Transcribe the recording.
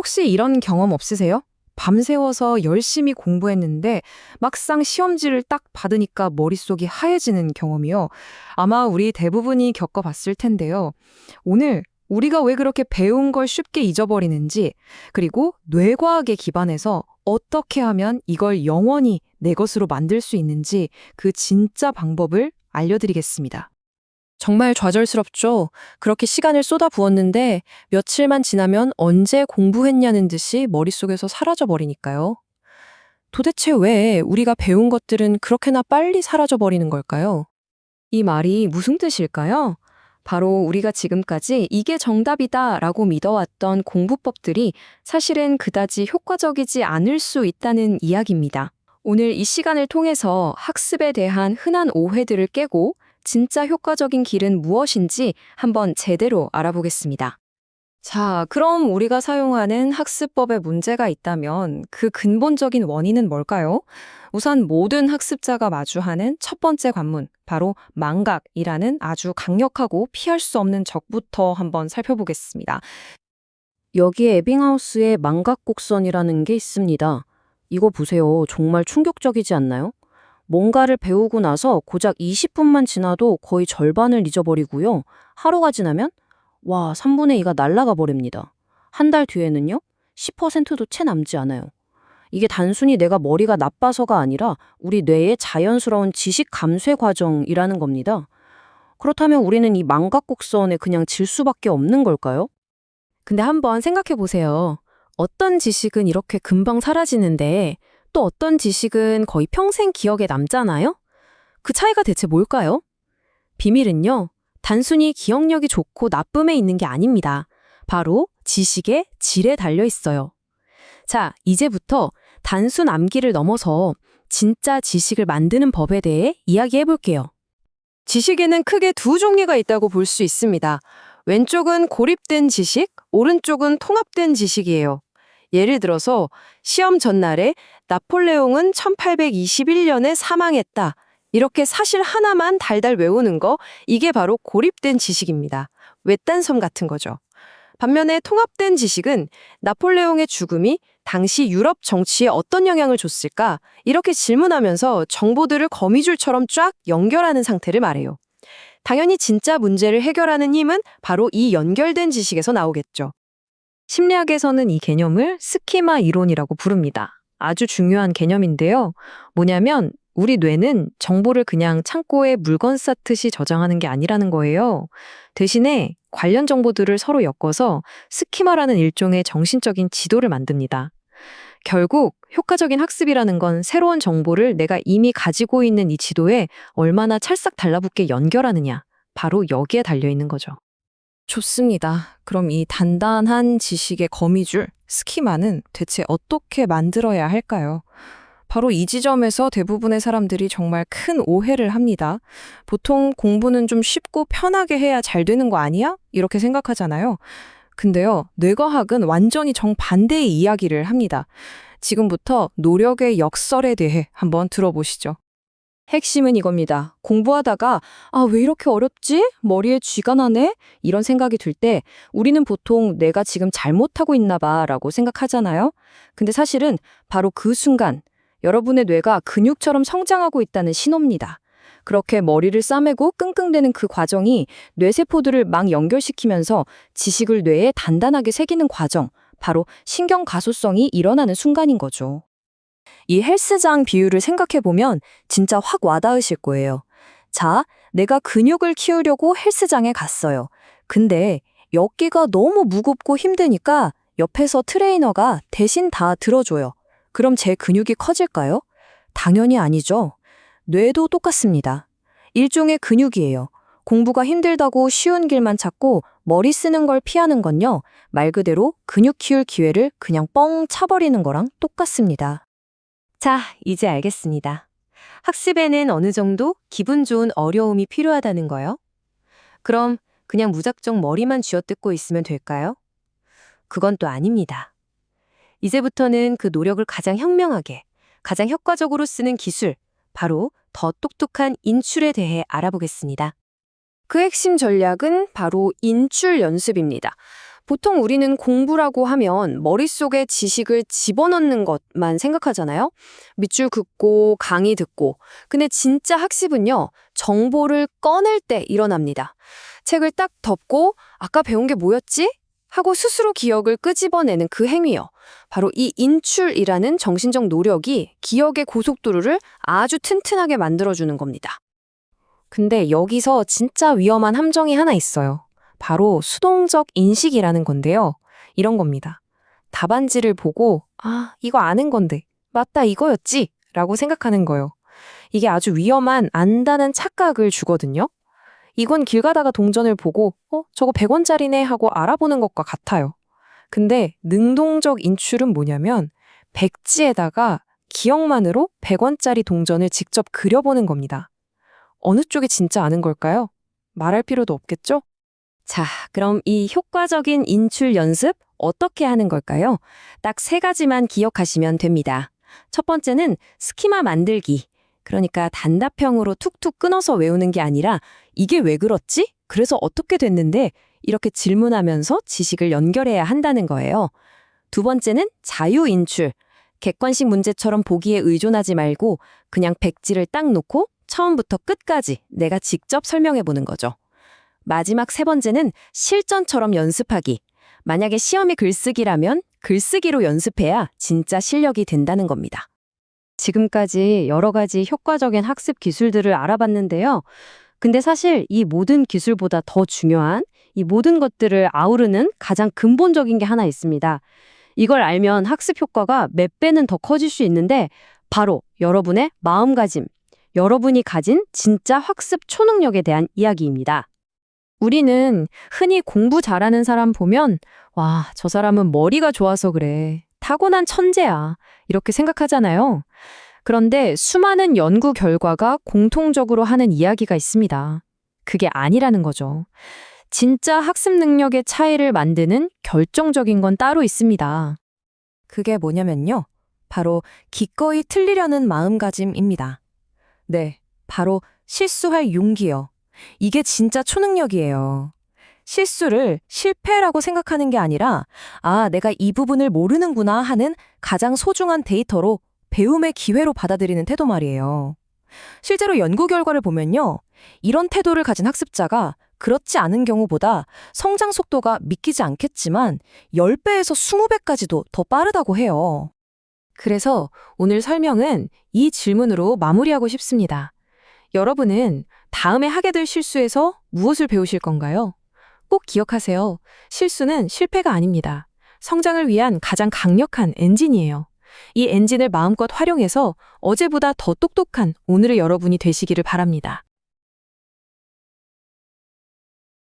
혹시 이런 경험 없으세요? 밤새워서 열심히 공부했는데 막상 시험지를 딱 받으니까 머릿속이 하얘지는 경험이요. 아마 우리 대부분이 겪어봤을 텐데요. 오늘 우리가 왜 그렇게 배운 걸 쉽게 잊어버리는지, 그리고 뇌과학에 기반해서 어떻게 하면 이걸 영원히 내 것으로 만들 수 있는지 그 진짜 방법을 알려드리겠습니다. 정말 좌절스럽죠. 그렇게 시간을 쏟아부었는데 며칠만 지나면 언제 공부했냐는 듯이 머릿속에서 사라져버리니까요. 도대체 왜 우리가 배운 것들은 그렇게나 빨리 사라져버리는 걸까요? 이 말이 무슨 뜻일까요? 바로 우리가 지금까지 이게 정답이다라고 믿어왔던 공부법들이 사실은 그다지 효과적이지 않을 수 있다는 이야기입니다. 오늘 이 시간을 통해서 학습에 대한 흔한 오해들을 깨고 진짜 효과적인 길은 무엇인지 한번 제대로 알아보겠습니다. 자, 그럼 우리가 사용하는 학습법에 문제가 있다면 그 근본적인 원인은 뭘까요? 우선 모든 학습자가 마주하는 첫 번째 관문, 바로 망각이라는 아주 강력하고 피할 수 없는 적부터 한번 살펴보겠습니다. 여기에 에빙하우스의 망각곡선이라는 게 있습니다. 이거 보세요. 정말 충격적이지 않나요? 뭔가를 배우고 나서 고작 20분만 지나도 거의 절반을 잊어버리고요. 하루가 지나면 3분의 2가 날아가 버립니다. 한 달 뒤에는요, 10%도 채 남지 않아요. 이게 단순히 내가 머리가 나빠서가 아니라 우리 뇌의 자연스러운 지식 감쇠 과정이라는 겁니다. 그렇다면 우리는 이 망각곡선에 그냥 질 수밖에 없는 걸까요? 근데 한번 생각해 보세요. 어떤 지식은 이렇게 금방 사라지는데 또 어떤 지식은 거의 평생 기억에 남잖아요? 그 차이가 대체 뭘까요? 비밀은요, 단순히 기억력이 좋고 나쁨에 있는 게 아닙니다. 바로 지식의 질에 달려 있어요. 자, 이제부터 단순 암기를 넘어서 진짜 지식을 만드는 법에 대해 이야기해 볼게요. 지식에는 크게 두 종류가 있다고 볼 수 있습니다. 왼쪽은 고립된 지식, 오른쪽은 통합된 지식이에요. 예를 들어서 시험 전날에 나폴레옹은 1821년에 사망했다. 이렇게 사실 하나만 달달 외우는 거, 이게 바로 고립된 지식입니다. 외딴섬 같은 거죠. 반면에 통합된 지식은 나폴레옹의 죽음이 당시 유럽 정치에 어떤 영향을 줬을까? 이렇게 질문하면서 정보들을 거미줄처럼 쫙 연결하는 상태를 말해요. 당연히 진짜 문제를 해결하는 힘은 바로 이 연결된 지식에서 나오겠죠. 심리학에서는 이 개념을 스키마 이론이라고 부릅니다. 아주 중요한 개념인데요. 뭐냐면 우리 뇌는 정보를 그냥 창고에 물건 쌓듯이 저장하는 게 아니라는 거예요. 대신에 관련 정보들을 서로 엮어서 스키마라는 일종의 정신적인 지도를 만듭니다. 결국 효과적인 학습이라는 건 새로운 정보를 내가 이미 가지고 있는 이 지도에 얼마나 찰싹 달라붙게 연결하느냐, 바로 여기에 달려있는 거죠. 좋습니다. 그럼 이 단단한 지식의 거미줄, 스키마는 대체 어떻게 만들어야 할까요? 바로 이 지점에서 대부분의 사람들이 정말 큰 오해를 합니다. 보통 공부는 좀 쉽고 편하게 해야 잘 되는 거 아니야? 이렇게 생각하잖아요. 근데요, 뇌과학은 완전히 정반대의 이야기를 합니다. 지금부터 노력의 역설에 대해 한번 들어보시죠. 핵심은 이겁니다. 공부하다가 왜 이렇게 어렵지? 머리에 쥐가 나네? 이런 생각이 들 때 우리는 보통 내가 지금 잘못하고 있나 봐라고 생각하잖아요. 근데 사실은 바로 그 순간 여러분의 뇌가 근육처럼 성장하고 있다는 신호입니다. 그렇게 머리를 싸매고 끙끙대는 그 과정이 뇌세포들을 막 연결시키면서 지식을 뇌에 단단하게 새기는 과정, 바로 신경가소성이 일어나는 순간인 거죠. 이 헬스장 비유를 생각해보면 진짜 확 와닿으실 거예요. 자, 내가 근육을 키우려고 헬스장에 갔어요. 근데 여기가 너무 무겁고 힘드니까 옆에서 트레이너가 대신 다 들어줘요. 그럼 제 근육이 커질까요? 당연히 아니죠. 뇌도 똑같습니다. 일종의 근육이에요. 공부가 힘들다고 쉬운 길만 찾고 머리 쓰는 걸 피하는 건요, 말 그대로 근육 키울 기회를 그냥 뻥 차버리는 거랑 똑같습니다. 자, 이제 알겠습니다. 학습에는 어느 정도 기분 좋은 어려움이 필요하다는 거요? 그럼 그냥 무작정 머리만 쥐어뜯고 있으면 될까요? 그건 또 아닙니다. 이제부터는 그 노력을 가장 현명하게, 가장 효과적으로 쓰는 기술, 바로 더 똑똑한 인출에 대해 알아보겠습니다. 그 핵심 전략은 바로 인출 연습입니다. 보통 우리는 공부라고 하면 머릿속에 지식을 집어넣는 것만 생각하잖아요. 밑줄 긋고 강의 듣고. 근데 진짜 학습은요, 정보를 꺼낼 때 일어납니다. 책을 딱 덮고 아까 배운 게 뭐였지? 하고 스스로 기억을 끄집어내는 그 행위요. 바로 이 인출이라는 정신적 노력이 기억의 고속도로를 아주 튼튼하게 만들어주는 겁니다. 근데 여기서 진짜 위험한 함정이 하나 있어요. 바로 수동적 인식이라는 건데요. 이런 겁니다. 답안지를 보고 이거 아는 건데 맞다 이거였지 라고 생각하는 거예요. 이게 아주 위험한 안다는 착각을 주거든요. 이건 길 가다가 동전을 보고 저거 100원짜리네 하고 알아보는 것과 같아요. 근데 능동적 인출은 뭐냐면 백지에다가 기억만으로 100원짜리 동전을 직접 그려보는 겁니다. 어느 쪽이 진짜 아는 걸까요? 말할 필요도 없겠죠? 자, 그럼 이 효과적인 인출 연습 어떻게 하는 걸까요? 딱 3가지만 기억하시면 됩니다. 첫 번째는 스키마 만들기. 그러니까 단답형으로 툭툭 끊어서 외우는 게 아니라 이게 왜 그렇지? 그래서 어떻게 됐는데? 이렇게 질문하면서 지식을 연결해야 한다는 거예요. 두 번째는 자유인출. 객관식 문제처럼 보기에 의존하지 말고 그냥 백지를 딱 놓고 처음부터 끝까지 내가 직접 설명해 보는 거죠. 마지막 3번째는 실전처럼 연습하기. 만약에 시험이 글쓰기라면 글쓰기로 연습해야 진짜 실력이 된다는 겁니다. 지금까지 여러 가지 효과적인 학습 기술들을 알아봤는데요. 근데 사실 이 모든 기술보다 더 중요한 이 모든 것들을 아우르는 가장 근본적인 게 하나 있습니다. 이걸 알면 학습 효과가 몇 배는 더 커질 수 있는데 바로 여러분의 마음가짐, 여러분이 가진 진짜 학습 초능력에 대한 이야기입니다. 우리는 흔히 공부 잘하는 사람 보면 와, 저 사람은 머리가 좋아서 그래. 타고난 천재야. 이렇게 생각하잖아요. 그런데 수많은 연구 결과가 공통적으로 하는 이야기가 있습니다. 그게 아니라는 거죠. 진짜 학습 능력의 차이를 만드는 결정적인 건 따로 있습니다. 그게 뭐냐면요. 바로 기꺼이 틀리려는 마음가짐입니다. 네, 바로 실수할 용기요. 이게 진짜 초능력이에요. 실수를 실패라고 생각하는 게 아니라 내가 이 부분을 모르는구나 하는 가장 소중한 데이터로 배움의 기회로 받아들이는 태도 말이에요. 실제로 연구 결과를 보면요. 이런 태도를 가진 학습자가 그렇지 않은 경우보다 성장 속도가 믿기지 않겠지만 10배에서 20배까지도 더 빠르다고 해요. 그래서 오늘 설명은 이 질문으로 마무리하고 싶습니다. 여러분은 다음에 하게 될 실수에서 무엇을 배우실 건가요? 꼭 기억하세요. 실수는 실패가 아닙니다. 성장을 위한 가장 강력한 엔진이에요. 이 엔진을 마음껏 활용해서 어제보다 더 똑똑한 오늘의 여러분이 되시기를 바랍니다.